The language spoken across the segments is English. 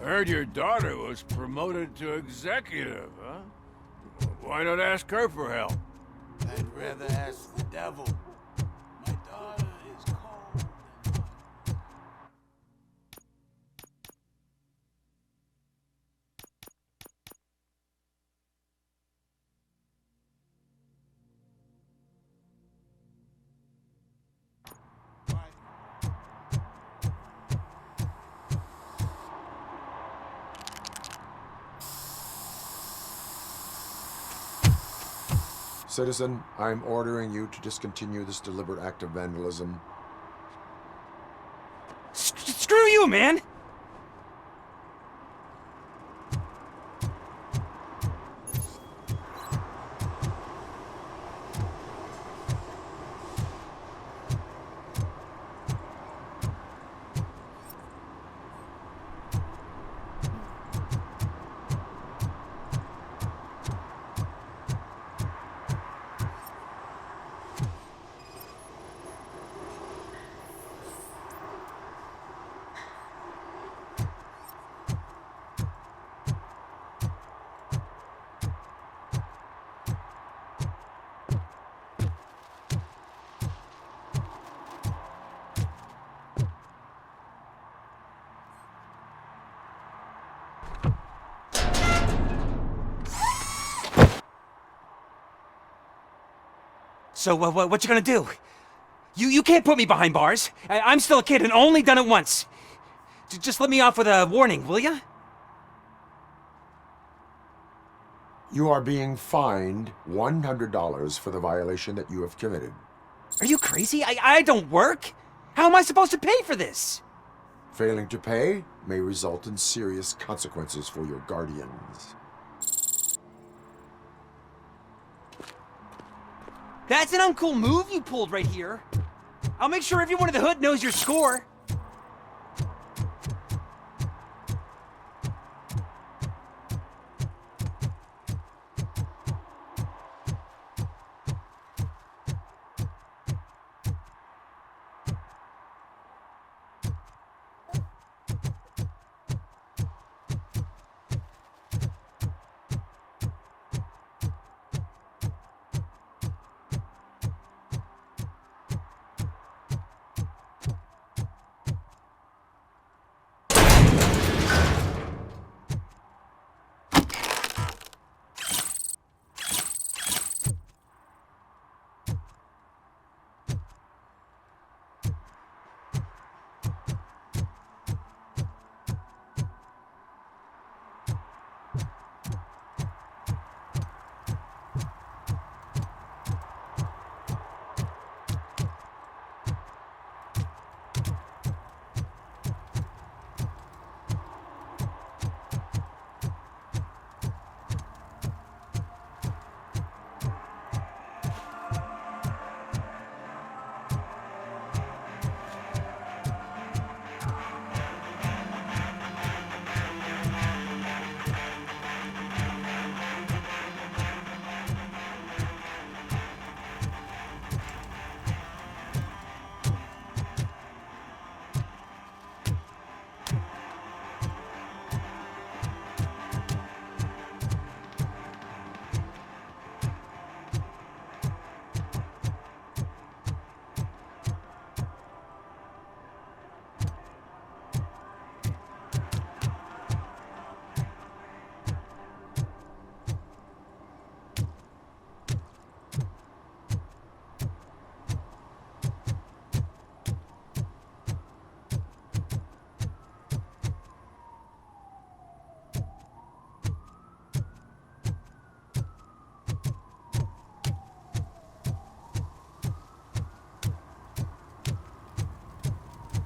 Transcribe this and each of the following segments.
I heard your daughter was promoted to executive, huh? Why not ask her for help? I'd rather ask the devil. My daughter is cold and hot. Citizen, I'm ordering you to discontinue this deliberate act of vandalism. Screw you, man! So, what you gonna do? You can't put me behind bars. I'm still a kid and only done it once. Just let me off with a warning, will ya? You are being fined $100 for the violation that you have committed. Are you crazy? I don't work. How am I supposed to pay for this? Failing to pay may result in serious consequences for your guardians. That's an uncool move you pulled right here. I'll make sure everyone in the hood knows your score.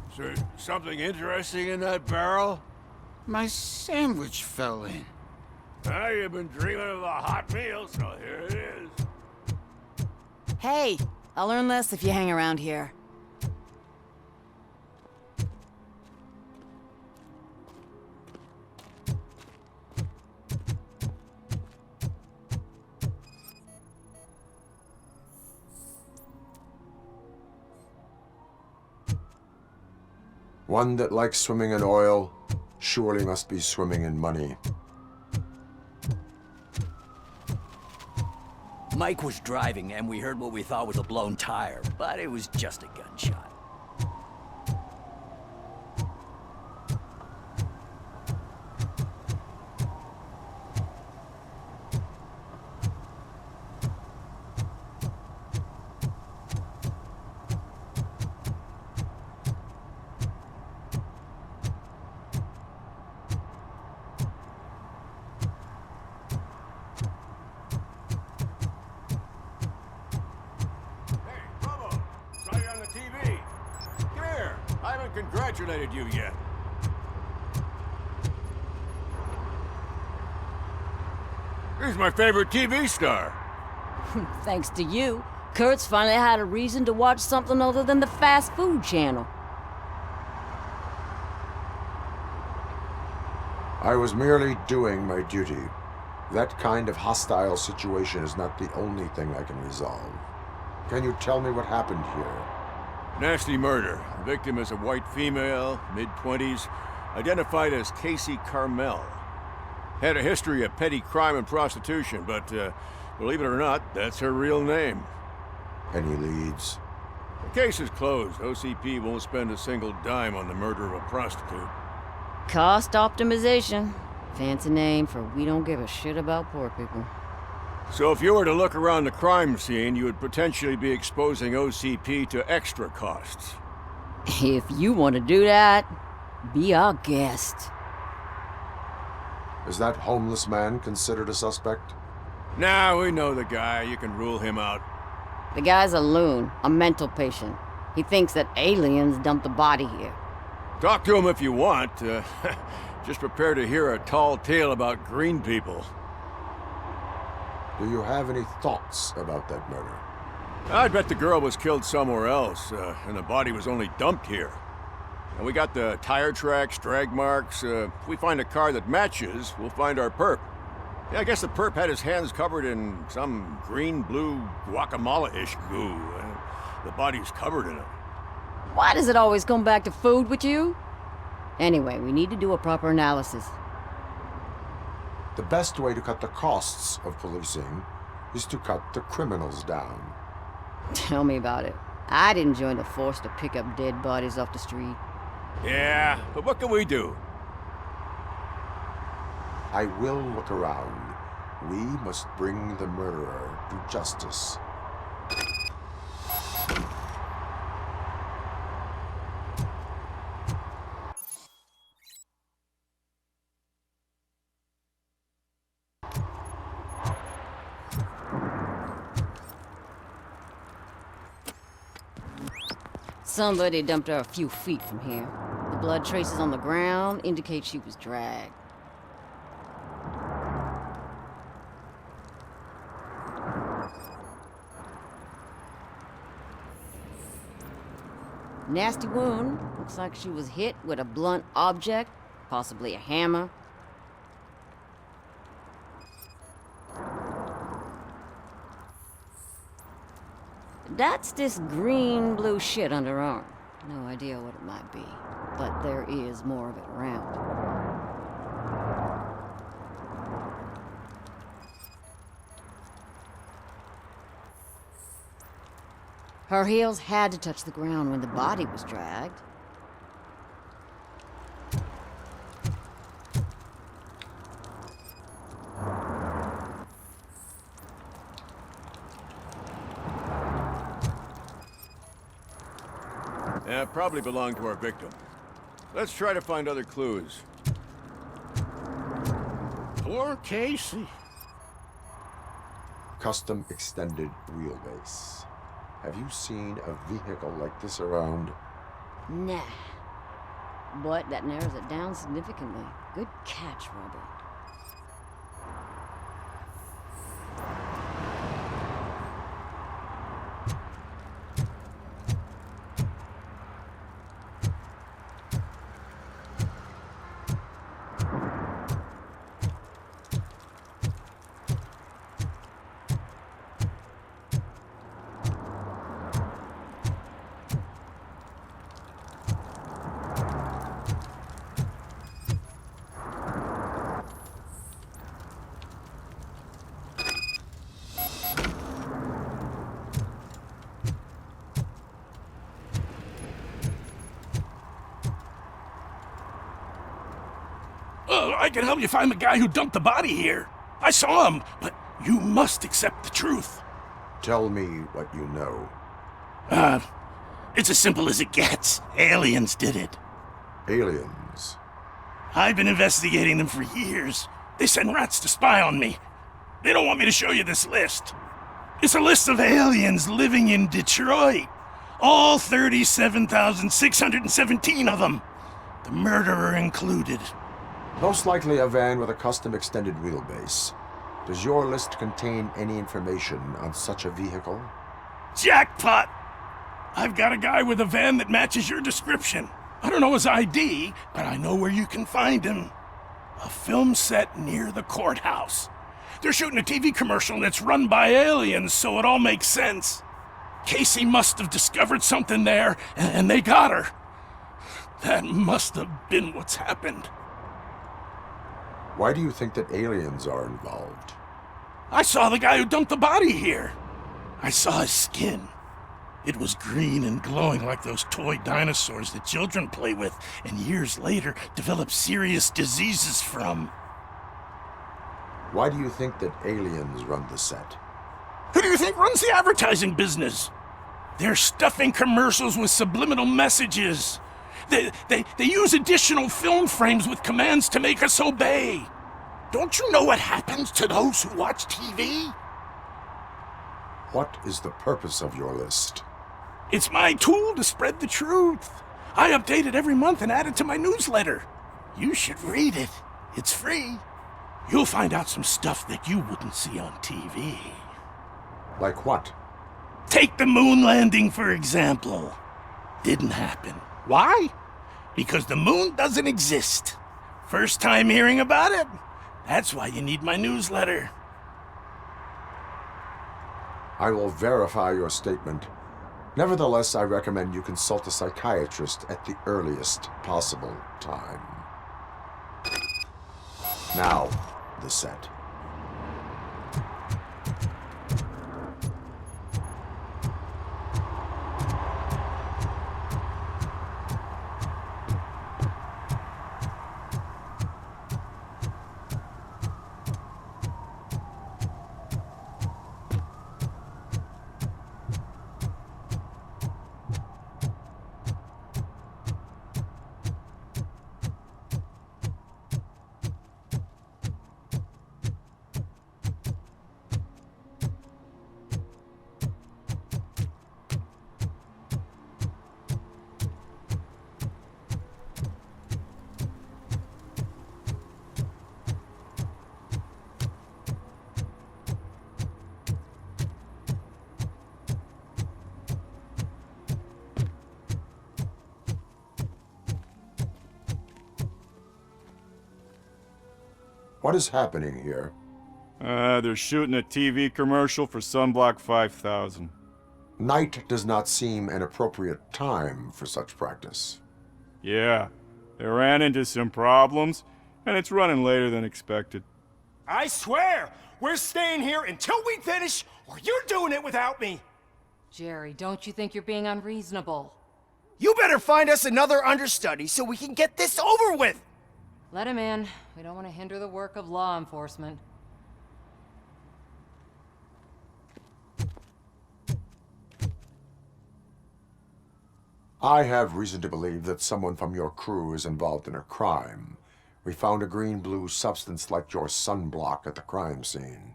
Is there something interesting in that barrel? My sandwich fell in. Ah, you've been dreaming of a hot meal, so here it is. Hey, I'll learn less if you hang around here. One that likes swimming in oil surely must be swimming in money. Mike was driving, and we heard what we thought was a blown tire, but it was just a gunshot. Hey, Robo! Saw you on the TV. Come here. I haven't congratulated you yet. He's my favorite TV star. Thanks to you, Kurt's finally had a reason to watch something other than the fast food channel. I was merely doing my duty. That kind of hostile situation is not the only thing I can resolve. Can you tell me what happened here? Nasty murder. The victim is a white female, mid-20s, identified as Casey Carmel. Had a history of petty crime and prostitution, but believe it or not, that's her real name. Any leads? The case is closed. OCP won't spend a single dime on the murder of a prostitute. Cost optimization. Fancy name for we don't give a shit about poor people. So if you were to look around the crime scene, you would potentially be exposing OCP to extra costs. If you want to do that, be our guest. Is that homeless man considered a suspect? Nah, we know the guy. You can rule him out. The guy's a loon, a mental patient. He thinks that aliens dumped the body here. Talk to him if you want. Just prepare to hear a tall tale about green people. Do you have any thoughts about that murder? I bet the girl was killed somewhere else, and the body was only dumped here. And we got the tire tracks, drag marks. If we find a car that matches, we'll find our perp. Yeah, I guess the perp had his hands covered in some green-blue guacamole-ish goo. The body's covered in it. Why does it always come back to food with you? Anyway, we need to do a proper analysis. The best way to cut the costs of policing is to cut the criminals down. Tell me about it. I didn't join the force to pick up dead bodies off the street. Yeah, but what can we do? I will look around. We must bring the murderer to justice. Somebody dumped her a few feet from here. The blood traces on the ground indicate she was dragged. Nasty wound. Looks like she was hit with a blunt object, possibly a hammer. That's this green-blue shit under her arm. No idea what it might be, but there is more of it around. Her heels had to touch the ground when the body was dragged. Yeah, probably belonged to our victim. Let's try to find other clues. Poor Casey. Custom extended wheelbase. Have you seen a vehicle like this around? Nah. But that narrows it down significantly. Good catch, Robert. I can help you find the guy who dumped the body here. I saw him, but you must accept the truth. Tell me what you know. It's as simple as it gets. Aliens did it. Aliens. I've been investigating them for years. They send rats to spy on me. They don't want me to show you this list. It's a list of aliens living in Detroit. All 37,617 of them. The murderer included. Most likely a van with a custom extended wheelbase. Does your list contain any information on such a vehicle? Jackpot! I've got a guy with a van that matches your description. I don't know his ID, but I know where you can find him. A film set near the courthouse. They're shooting a TV commercial and it's run by aliens, so it all makes sense. Casey must have discovered something there, and they got her. That must have been what's happened. Why do you think that aliens are involved? I saw the guy who dumped the body here. I saw his skin. It was green and glowing like those toy dinosaurs that children play with and years later develop serious diseases from. Why do you think that aliens run the set? Who do you think runs the advertising business? They're stuffing commercials with subliminal messages. They use additional film frames with commands to make us obey. Don't you know what happens to those who watch TV? What is the purpose of your list? It's my tool to spread the truth. I update it every month and add it to my newsletter. You should read it. It's free. You'll find out some stuff that you wouldn't see on TV. Like what? Take the moon landing, for example. Didn't happen. Why? Because the moon doesn't exist. First time hearing about it? That's why you need my newsletter. I will verify your statement. Nevertheless, I recommend you consult a psychiatrist at the earliest possible time. Now, the set. What is happening here? They're shooting a TV commercial for Sunblock 5000. Night does not seem an appropriate time for such practice. Yeah, they ran into some problems, and it's running later than expected. I swear, we're staying here until we finish, or you're doing it without me. Jerry, don't you think you're being unreasonable? You better find us another understudy so we can get this over with. Let him in. We don't want to hinder the work of law enforcement. I have reason to believe that someone from your crew is involved in a crime. We found a green-blue substance like your sunblock at the crime scene.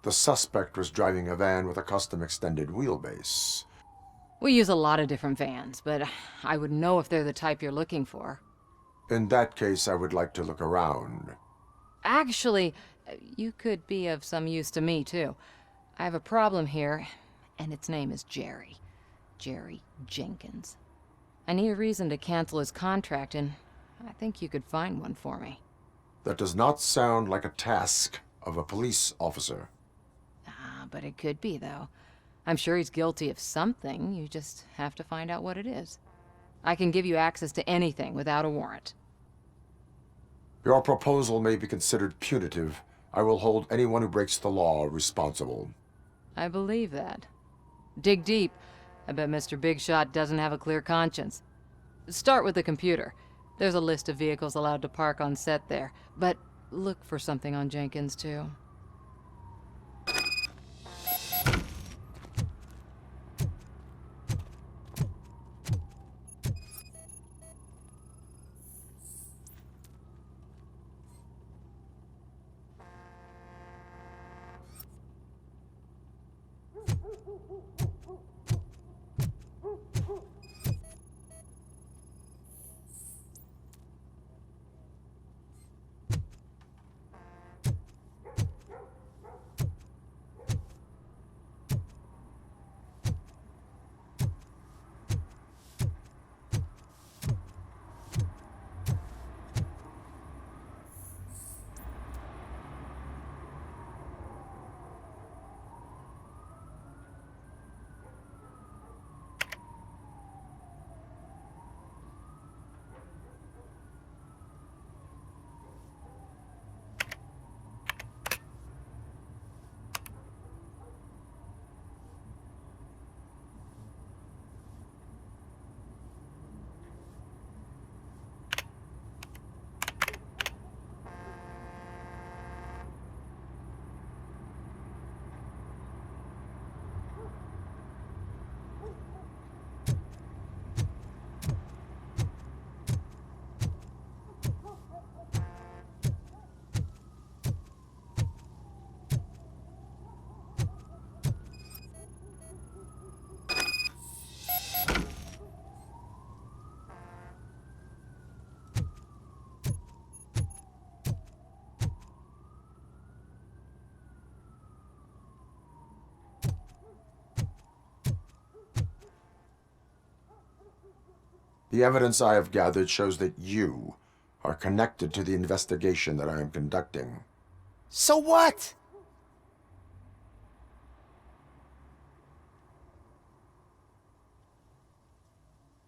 The suspect was driving a van with a custom extended wheelbase. We use a lot of different vans, but I wouldn't know if they're the type you're looking for. In that case, I would like to look around. Actually, you could be of some use to me, too. I have a problem here, and its name is Jerry. Jerry Jenkins. I need a reason to cancel his contract, and I think you could find one for me. That does not sound like a task of a police officer. But it could be, though. I'm sure he's guilty of something. You just have to find out what it is. I can give you access to anything without a warrant. Your proposal may be considered punitive. I will hold anyone who breaks the law responsible. I believe that. Dig deep. I bet Mr. Big Shot doesn't have a clear conscience. Start with the computer. There's a list of vehicles allowed to park on set there, but look for something on Jenkins, too. The evidence I have gathered shows that you are connected to the investigation that I am conducting. So what?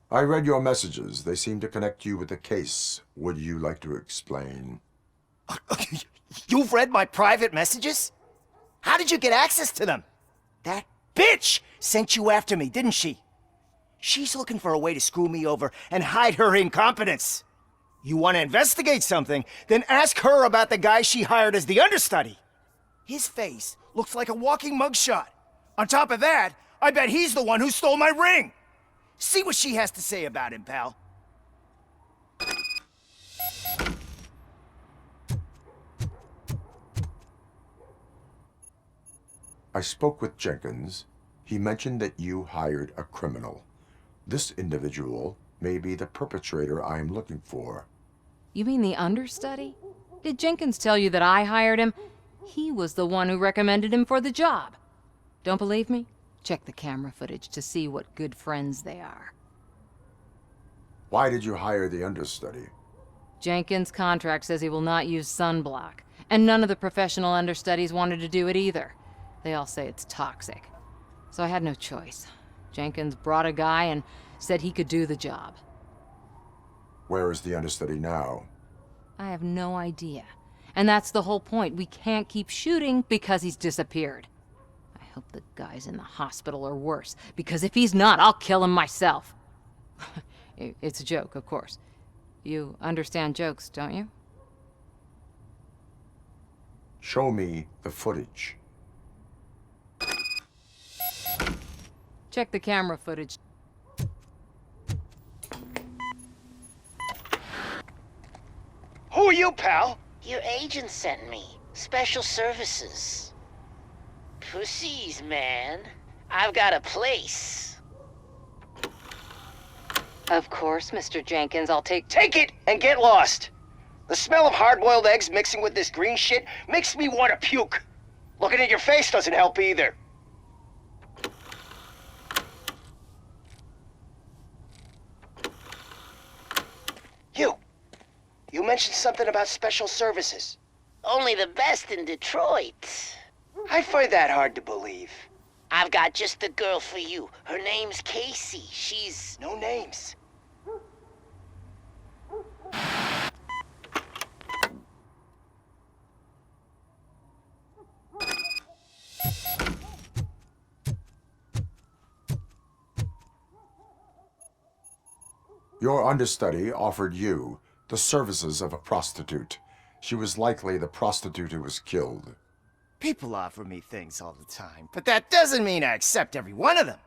I read your messages. They seem to connect you with the case. Would you like to explain? You've read my private messages? How did you get access to them? That bitch sent you after me, didn't she? She's looking for a way to screw me over and hide her incompetence. You want to investigate something, then ask her about the guy she hired as the understudy. His face looks like a walking mugshot. On top of that, I bet he's the one who stole my ring. See what she has to say about him, pal. I spoke with Jenkins. He mentioned that you hired a criminal. This individual may be the perpetrator I am looking for. You mean the understudy? Did Jenkins tell you that I hired him? He was the one who recommended him for the job. Don't believe me? Check the camera footage to see what good friends they are. Why did you hire the understudy? Jenkins' contract says he will not use sunblock, and none of the professional understudies wanted to do it either. They all say it's toxic. So I had no choice. Jenkins brought a guy and said he could do the job. Where is the understudy now? I have no idea. And that's the whole point. We can't keep shooting because he's disappeared. I hope the guy's in the hospital or worse, because if he's not, I'll kill him myself. It's a joke, of course. You understand jokes, don't you? Show me the footage. Check the camera footage. Who are you, pal? Your agent sent me. Special services. Pussies, man. I've got a place. Of course, Mr. Jenkins, I'll take... Take it and get lost. The smell of hard-boiled eggs mixing with this green shit makes me want to puke. Looking at your face doesn't help either. You mentioned something about special services. Only the best in Detroit. I find that hard to believe. I've got just the girl for you. Her name's Casey. She's... No names. Your understudy offered you the services of a prostitute. She was likely the prostitute who was killed. People offer me things all the time, but that doesn't mean I accept every one of them.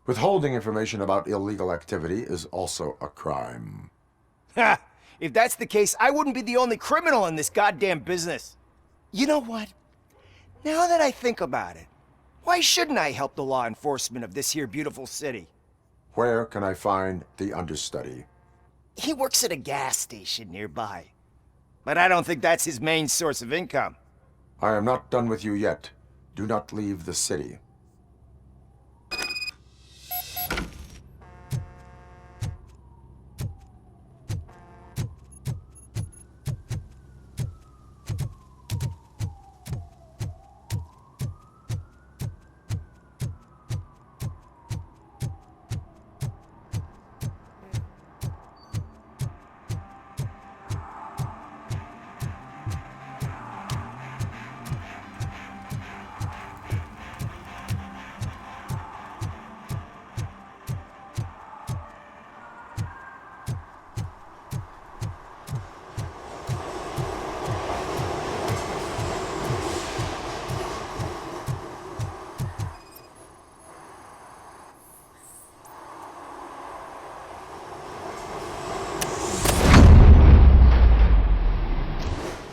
Withholding information about illegal activity is also a crime. Ha! If that's the case, I wouldn't be the only criminal in this goddamn business. You know what? Now that I think about it, why shouldn't I help the law enforcement of this here beautiful city? Where can I find the understudy? He works at a gas station nearby. But I don't think that's his main source of income. I am not done with you yet. Do not leave the city.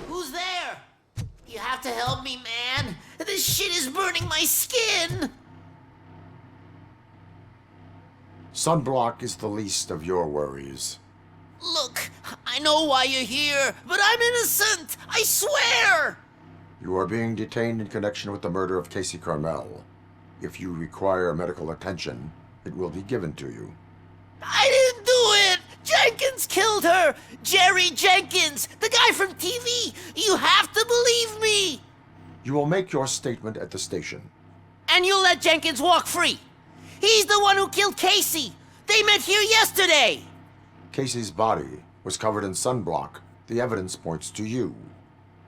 Who's there? You have to help me, man. This shit is burning my skin. Sunblock is the least of your worries. Look, I know why you're here, but I'm innocent. I swear. You are being detained in connection with the murder of Casey Carmel. If you require medical attention, it will be given to you. I didn't do it. Jenkins killed her. Jerry Jenkins, the guy from TV. You have to believe me. You will make your statement at the station. And you'll let Jenkins walk free. He's the one who killed Casey. They met here yesterday. Casey's body was covered in sunblock. The evidence points to you.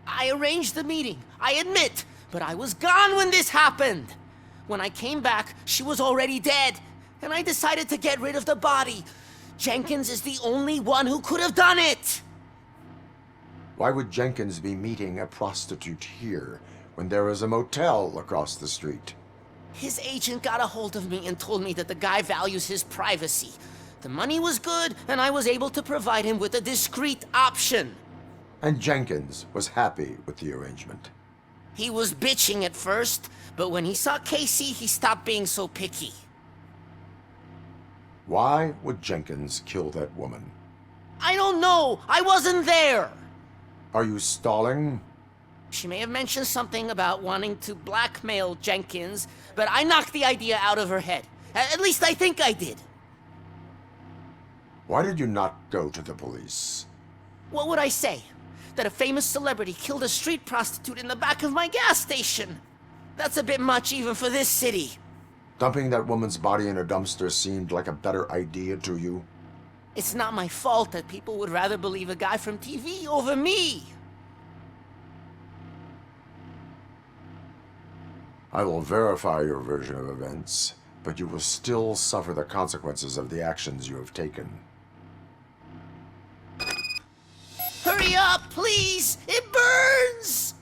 I arranged the meeting, I admit, but I was gone when this happened. When I came back, she was already dead, and I decided to get rid of the body. Jenkins is the only one who could have done it. Why would Jenkins be meeting a prostitute here when there is a motel across the street? His agent got a hold of me and told me that the guy values his privacy. The money was good, and I was able to provide him with a discreet option. And Jenkins was happy with the arrangement. He was bitching at first, but when he saw Casey, he stopped being so picky. Why would Jenkins kill that woman? I don't know. I wasn't there. Are you stalling? She may have mentioned something about wanting to blackmail Jenkins, but I knocked the idea out of her head. At least I think I did. Why did you not go to the police? What would I say? That a famous celebrity killed a street prostitute in the back of my gas station? That's a bit much even for this city. Dumping that woman's body in a dumpster seemed like a better idea to you? It's not my fault that people would rather believe a guy from TV over me. I will verify your version of events, but you will still suffer the consequences of the actions you have taken. Hurry up, please! It burns!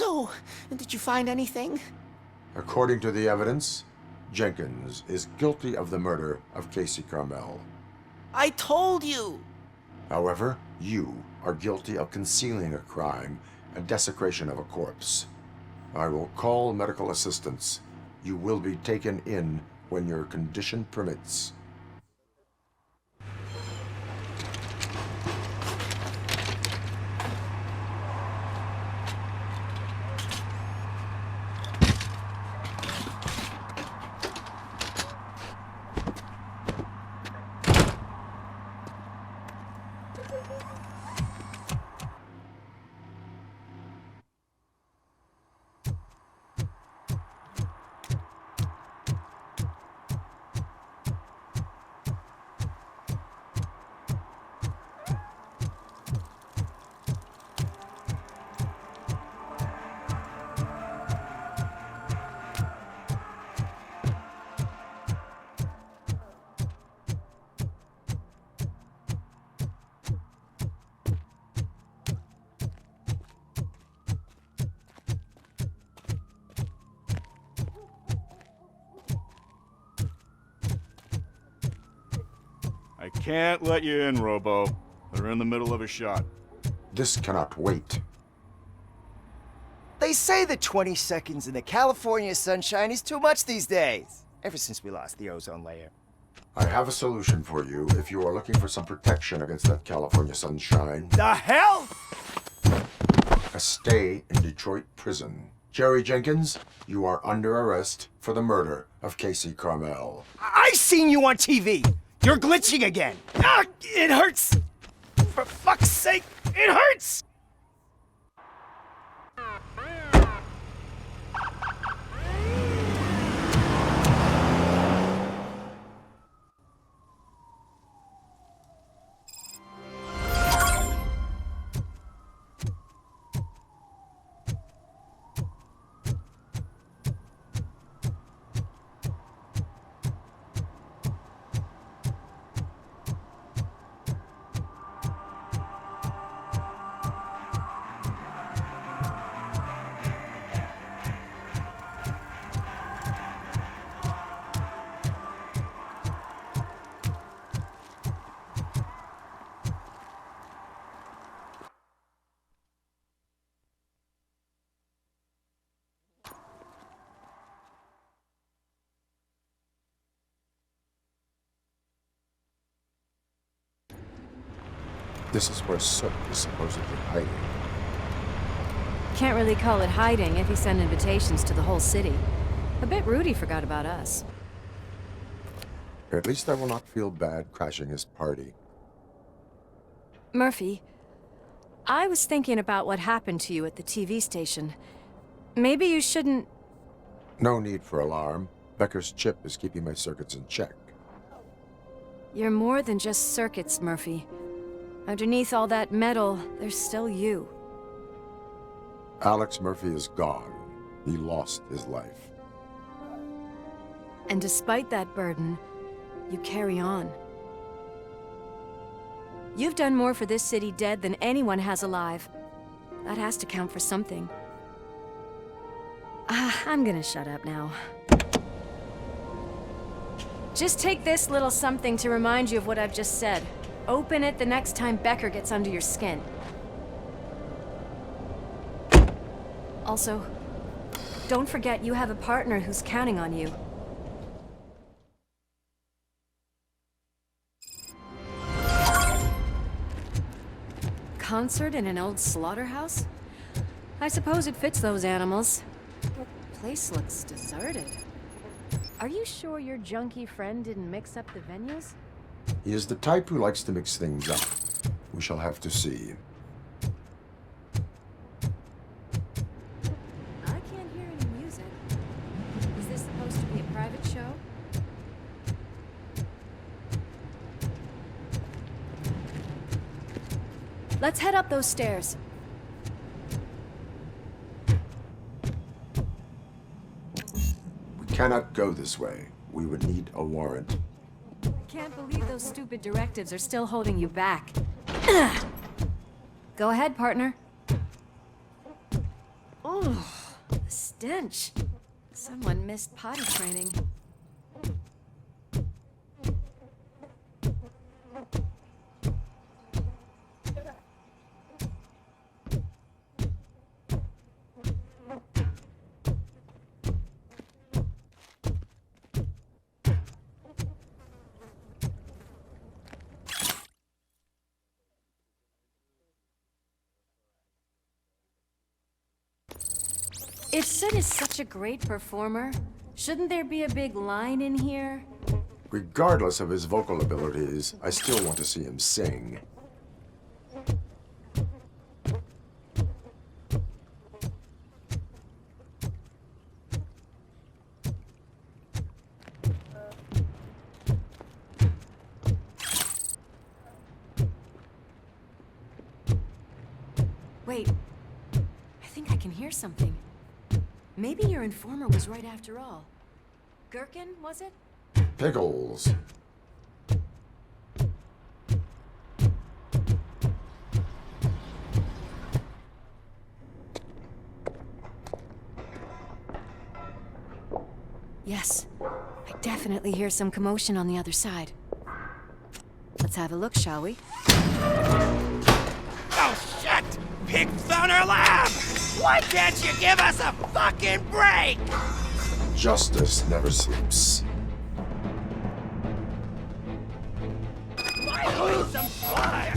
So, did you find anything? According to the evidence, Jenkins is guilty of the murder of Casey Carmel. I told you! However, you are guilty of concealing a crime and desecration of a corpse. I will call medical assistance. You will be taken in when your condition permits. I can't let you in, Robo. They're in the middle of a shot. This cannot wait. They say that 20 seconds in the California sunshine is too much these days. Ever since we lost the ozone layer. I have a solution for you if you are looking for some protection against that California sunshine. The hell? A stay in Detroit prison. Jerry Jenkins, you are under arrest for the murder of Casey Carmel. I seen you on TV. You're glitching again. Ah, it hurts. For fuck's sake, it hurts. This is where Sook is supposedly hiding. Can't really call it hiding if he sent invitations to the whole city. A bit rude he forgot about us. At least I will not feel bad crashing his party. Murphy, I was thinking about what happened to you at the TV station. Maybe you shouldn't... No need for alarm. Becker's chip is keeping my circuits in check. You're more than just circuits, Murphy. Underneath all that metal, there's still you. Alex Murphy is gone. He lost his life. And despite that burden, you carry on. You've done more for this city dead than anyone has alive. That has to count for something. I'm gonna shut up now. Just take this little something to remind you of what I've just said. Open it the next time Becker gets under your skin. Also, don't forget you have a partner who's counting on you. Concert in an old slaughterhouse? I suppose it fits those animals. The place looks deserted. Are you sure your junkie friend didn't mix up the venues? He is the type who likes to mix things up. We shall have to see. I can't hear any music. Is this supposed to be a private show? Let's head up those stairs. We cannot go this way. We would need a warrant. I can't believe those stupid directives are still holding you back. Go ahead, partner. Oh, the stench. Someone missed potty training. If Sid is such a great performer, shouldn't there be a big line in here? Regardless of his vocal abilities, I still want to see him sing. Wait, I think I can hear something. Maybe your informer was right after all. Gherkin, was it? Pickles. Yes. I definitely hear some commotion on the other side. Let's have a look, shall we? Oh, shit! Pigs found our lab! Why can't you give us a fucking break? Justice never sleeps. Finally, some fire!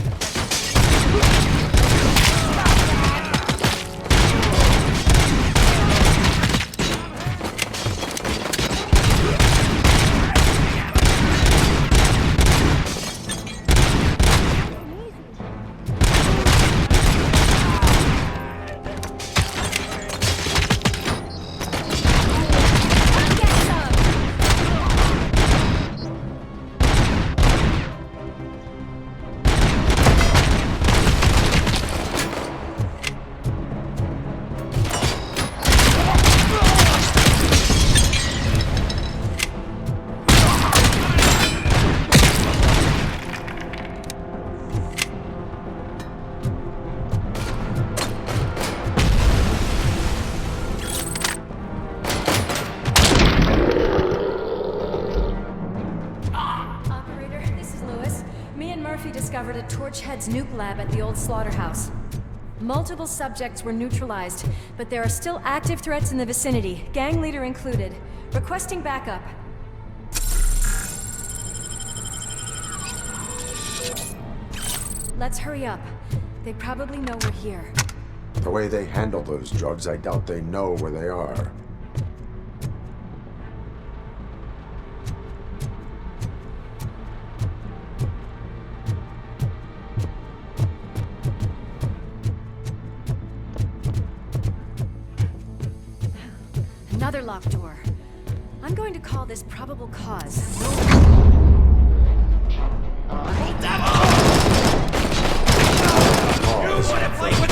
Discovered a Torchhead's nuke lab at the old slaughterhouse. Multiple subjects were neutralized, but there are still active threats in the vicinity, gang leader included. Requesting backup. Let's hurry up. They probably know we're here. The way they handle those drugs, I doubt they know where they are. Another locked door. I'm going to call this probable cause. Oh, devil! You wanna play with...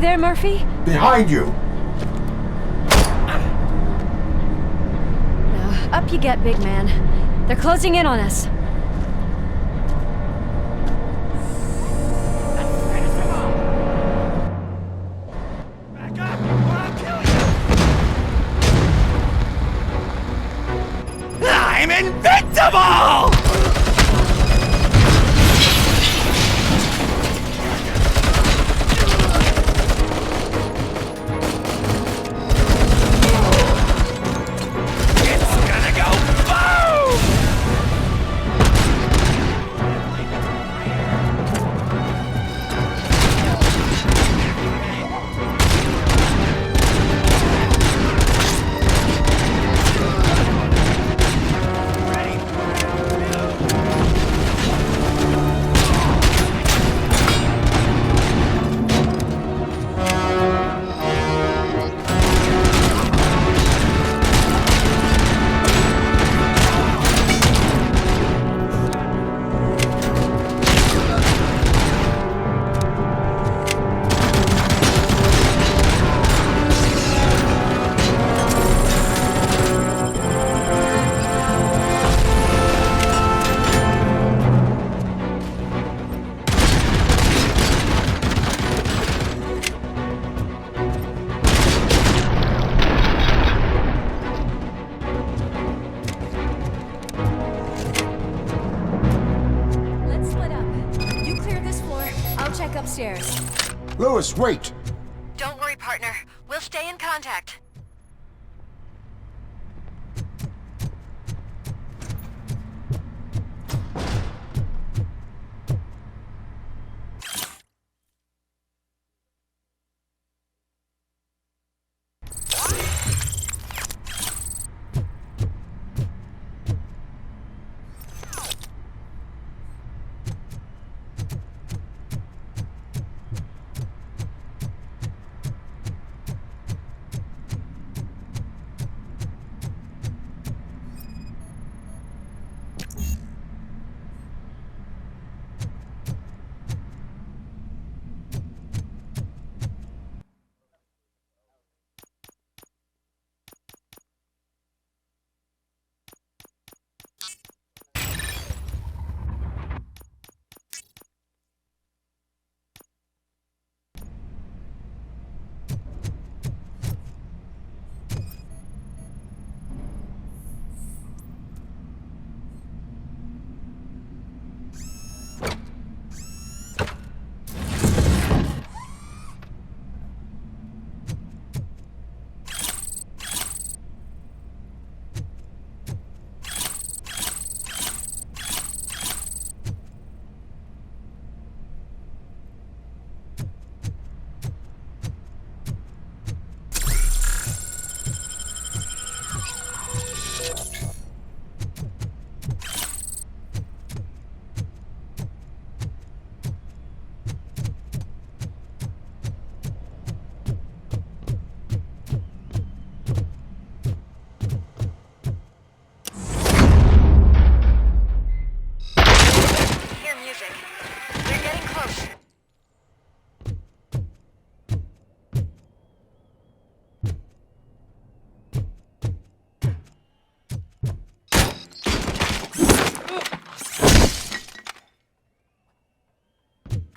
there, Murphy? Behind you! Now, up you get, big man. They're closing in on us. Back up, or I'll kill you! I'm invincible! Upstairs. Lewis, wait! Don't worry, partner. We'll stay in contact.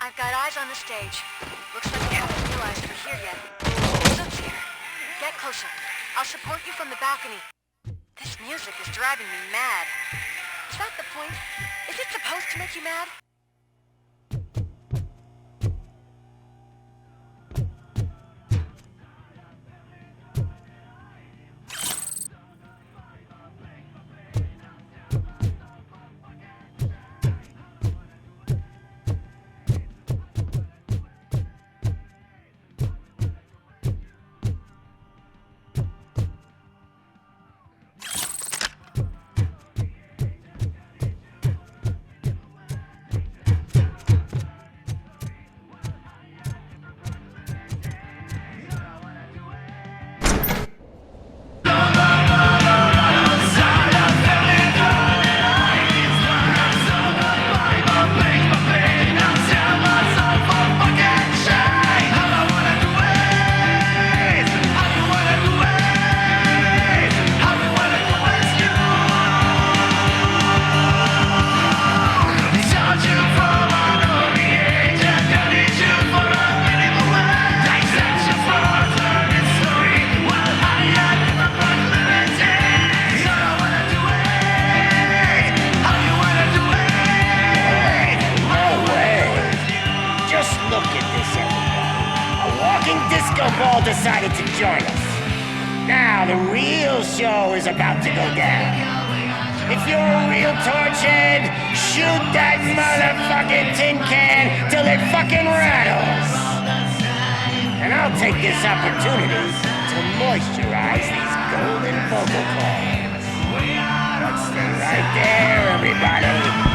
I've got eyes on the stage. Looks like they haven't realized we're here yet. Look here. Get closer. I'll support you from the balcony. This music is driving me mad. Is that the point? Is it supposed to make you mad? Now the real show is about to go down. If you're a real torchhead, shoot that motherfucking tin can till it fucking rattles. And I'll take this opportunity to moisturize these golden vocal cords. But stay right there, everybody.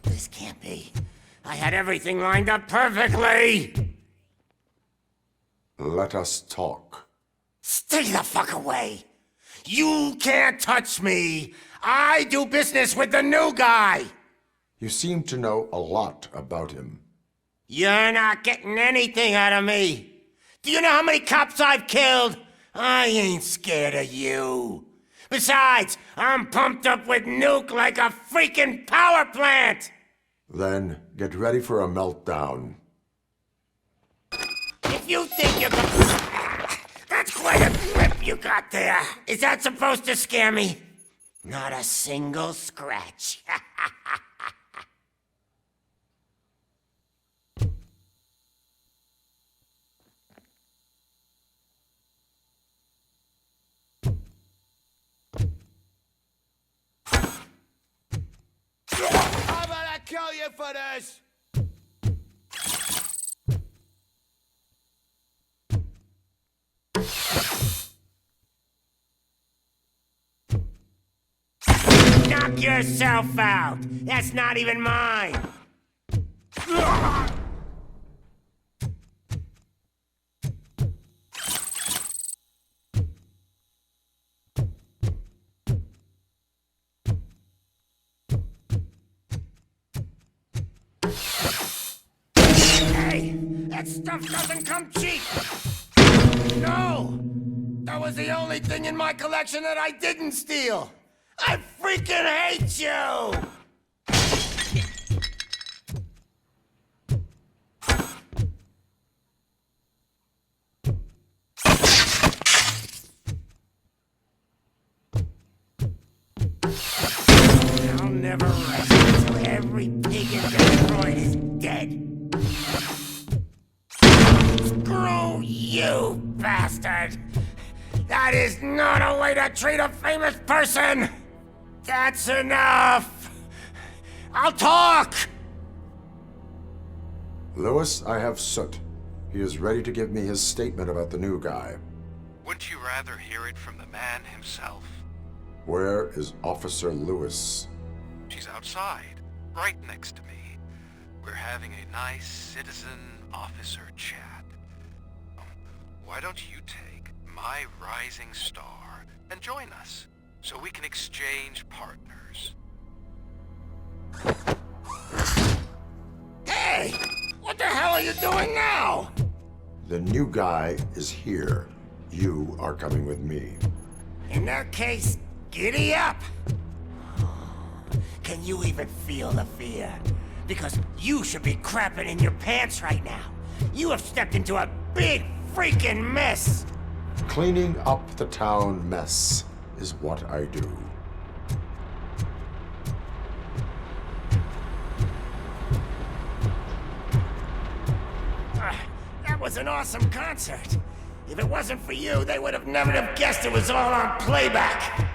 This can't be. I had everything lined up perfectly! Let us talk. Stay the fuck away! You can't touch me! I do business with the new guy! You seem to know a lot about him. You're not getting anything out of me! Do you know how many cops I've killed? I ain't scared of you. Besides, I'm pumped up with nuke like a freaking power plant! Then get ready for a meltdown. If you think you can... That's quite a grip you got there. Is that supposed to scare me? Not a single scratch. I'm gonna kill you for this! Knock yourself out! That's not even mine! Hey! That stuff doesn't come cheap! No! That was the only thing in my collection that I didn't steal! I freaking hate you! I'll never rest until every pig in Detroit is dead. Screw you, bastard! That is not a way to treat a famous person! That's enough! I'll talk! Lewis, I have Soot. He is ready to give me his statement about the new guy. Wouldn't you rather hear it from the man himself? Where is Officer Lewis? She's outside, right next to me. We're having a nice citizen-officer chat. Why don't you take my rising star and join us, so we can exchange partners? Hey! What the hell are you doing now? The new guy is here. You are coming with me. In that case, giddy up! Can you even feel the fear? Because you should be crapping in your pants right now. You have stepped into a big freaking mess. Cleaning up the town mess is what I do. That was an awesome concert. If it wasn't for you, they would have never have guessed it was all on playback.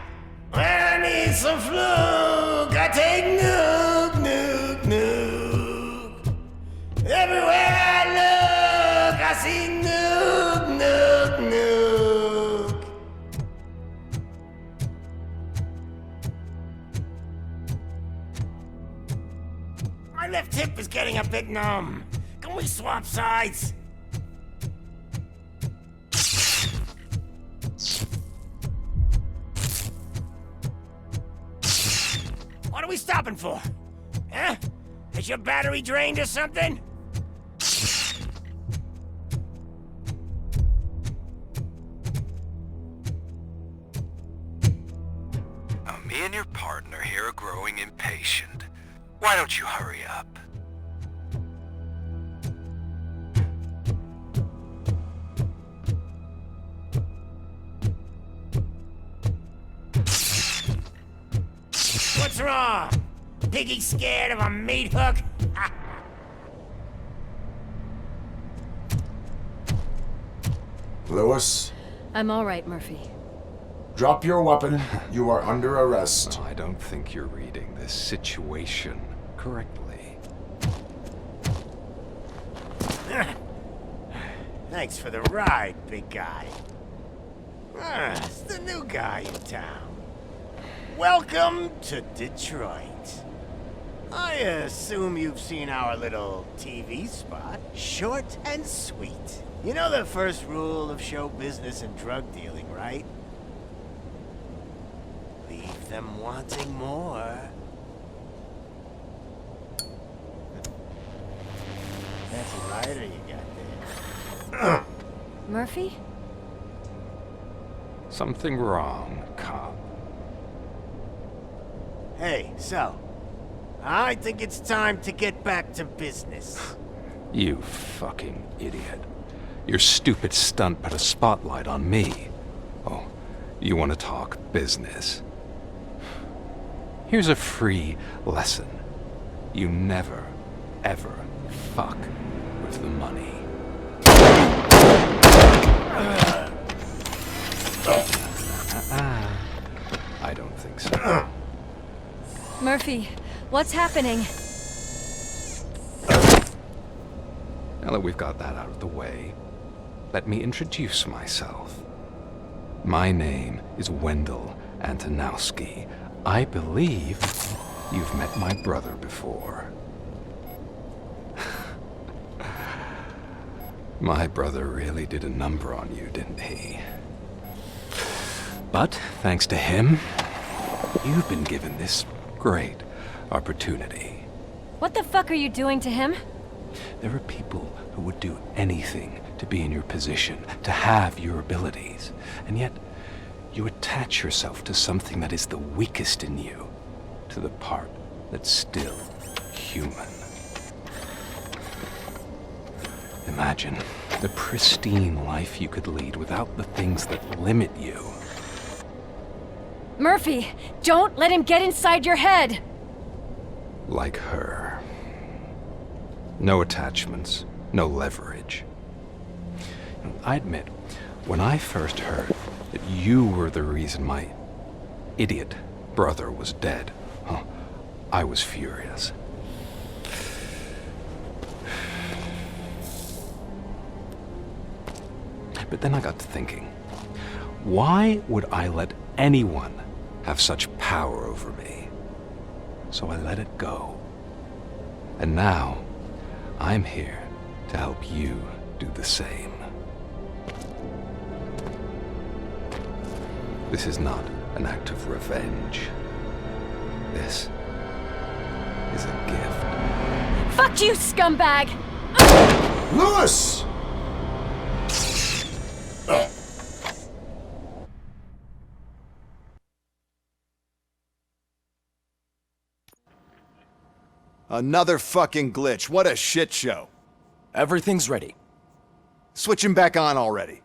When I need some fluke, I take nuke, nuke, nuke. Everywhere I look, I see nuke, nuke, nuke. My left hip is getting a bit numb. Can we swap sides? What are we stopping for? Huh? Is your battery drained or something? Now, me and your partner here are growing impatient. Why don't you hurry up? What's wrong? Piggy scared of a meat hook? Lewis, I'm all right, Murphy. drop your weapon. You are under arrest. I don't think you're reading this situation correctly. Thanks for the ride, big guy. It's the new guy in town. Welcome to Detroit. I assume you've seen our little TV spot. Short and sweet. You know the first rule of show business and drug dealing, right? Leave them wanting more. That's a lighter you got there. Murphy? Something wrong, cop. Hey, so, I think it's time to get back to business. You fucking idiot. Your stupid stunt put a spotlight on me. Oh, you want to talk business? Here's a free lesson. You never, ever fuck with the money. I don't think so. Murphy, what's happening? Now that we've got that out of the way, let me introduce myself. My name is Wendell Antonowski. I believe you've met my brother before. My brother really did a number on you, didn't he? But thanks to him, you've been given this great opportunity. What the fuck are you doing to him? There are people who would do anything to be in your position, to have your abilities, and yet you attach yourself to something that is the weakest in you, to the part that's still human. Imagine the pristine life you could lead without the things that limit you. Murphy, don't let him get inside your head! Like her. No attachments, no leverage. I admit, when I first heard that you were the reason my idiot brother was dead, I was furious. But then I got to thinking, why would I let anyone have such power over me? So I let it go. And now, I'm here to help you do the same. This is not an act of revenge. This is a gift. Fuck you, scumbag! Lewis! Another fucking glitch. What a shit show. Everything's ready. Switch him back on already.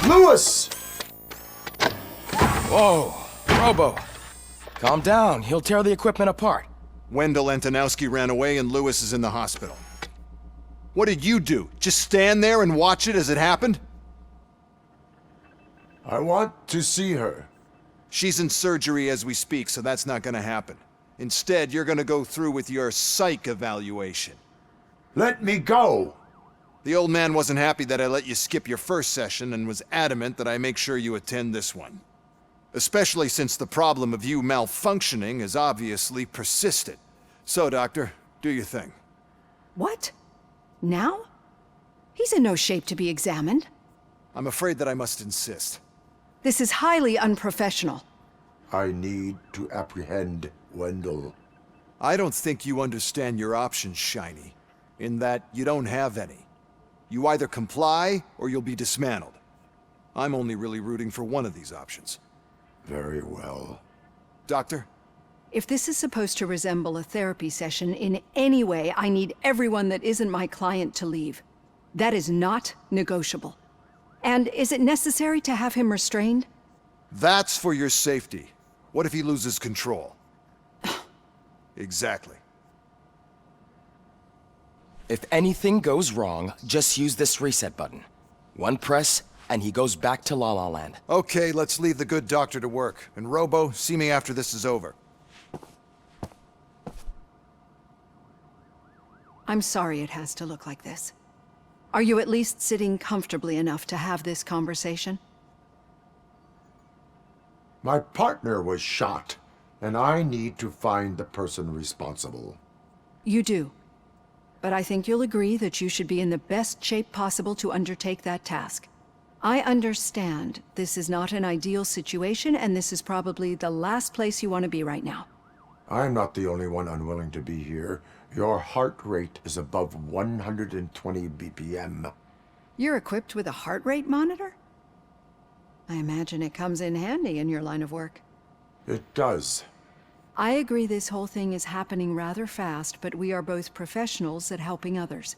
Lewis! Whoa, Robo. Calm down, he'll tear the equipment apart. Wendell Antonowski ran away and Lewis is in the hospital. What did you do? Just stand there and watch it as it happened? I want to see her. She's in surgery as we speak, so that's not gonna happen. Instead, you're gonna go through with your psych evaluation. Let me go! The old man wasn't happy that I let you skip your first session and was adamant that I make sure you attend this one. Especially since the problem of you malfunctioning is obviously persistent. So, Doctor, do your thing. What? Now? He's in no shape to be examined. I'm afraid that I must insist. This is highly unprofessional. I need to apprehend Wendell. I don't think you understand your options, Shiny, in that you don't have any. You either comply or you'll be dismantled. I'm only really rooting for one of these options. Very well. Doctor? If this is supposed to resemble a therapy session in any way, I need everyone that isn't my client to leave. That is not negotiable. And is it necessary to have him restrained? That's for your safety. What if he loses control? Exactly. If anything goes wrong, just use this reset button. One press, and he goes back to La La Land. Okay, let's leave the good doctor to work. And Robo, see me after this is over. I'm sorry it has to look like this. Are you at least sitting comfortably enough to have this conversation? My partner was shot, and I need to find the person responsible. You do. But I think you'll agree that you should be in the best shape possible to undertake that task. I understand this is not an ideal situation, and this is probably the last place you want to be right now. I'm not the only one unwilling to be here. Your heart rate is above 120 BPM. You're equipped with a heart rate monitor? I imagine it comes in handy in your line of work. It does. I agree this whole thing is happening rather fast, but we are both professionals at helping others.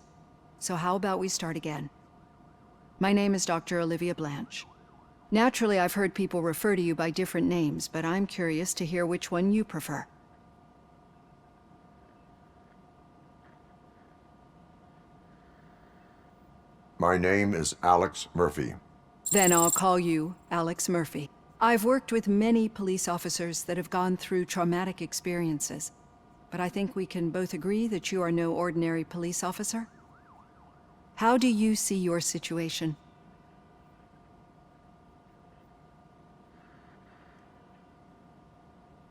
So how about we start again? My name is Dr. Olivia Blanche. Naturally, I've heard people refer to you by different names, but I'm curious to hear which one you prefer. My name is Alex Murphy. Then I'll call you Alex Murphy. I've worked with many police officers that have gone through traumatic experiences, but I think we can both agree that you are no ordinary police officer. How do you see your situation?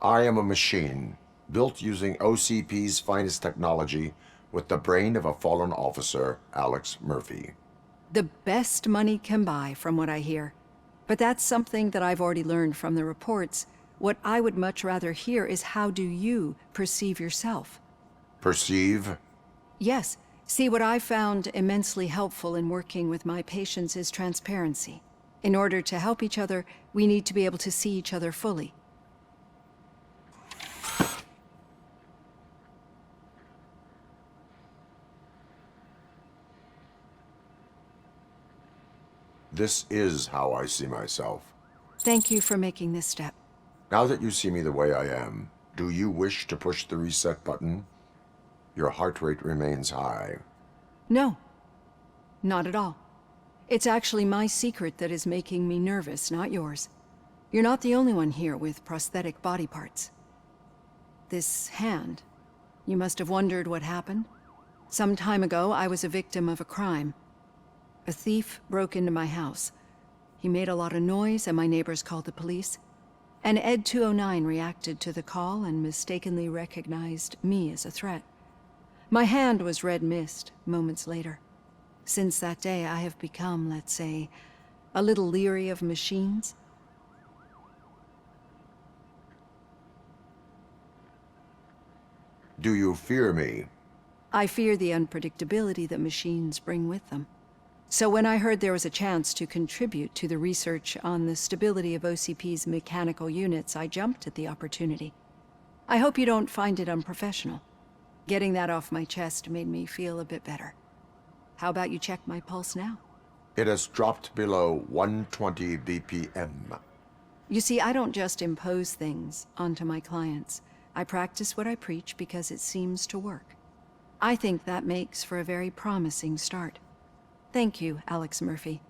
I am a machine, built using OCP's finest technology with the brain of a fallen officer, Alex Murphy. The best money can buy, from what I hear. But that's something that I've already learned from the reports. What I would much rather hear is how do you perceive yourself? Perceive? Yes. See, what I found immensely helpful in working with my patients is transparency. In order to help each other, we need to be able to see each other fully. This is how I see myself. Thank you for making this step. Now that you see me the way I am, do you wish to push the reset button? Your heart rate remains high. No, not at all. It's actually my secret that is making me nervous, not yours. You're not the only one here with prosthetic body parts. This hand, you must have wondered what happened. Some time ago, I was a victim of a crime. A thief broke into my house. He made a lot of noise and my neighbors called the police. And Ed 209 reacted to the call and mistakenly recognized me as a threat. My hand was red mist moments later. Since that day, I have become, let's say, a little leery of machines. Do you fear me? I fear the unpredictability that machines bring with them. So when I heard there was a chance to contribute to the research on the stability of OCP's mechanical units, I jumped at the opportunity. I hope you don't find it unprofessional. Getting that off my chest made me feel a bit better. How about you check my pulse now? It has dropped below 120 BPM. You see, I don't just impose things onto my clients. I practice what I preach because it seems to work. I think that makes for a very promising start. Thank you, Alex Murphy.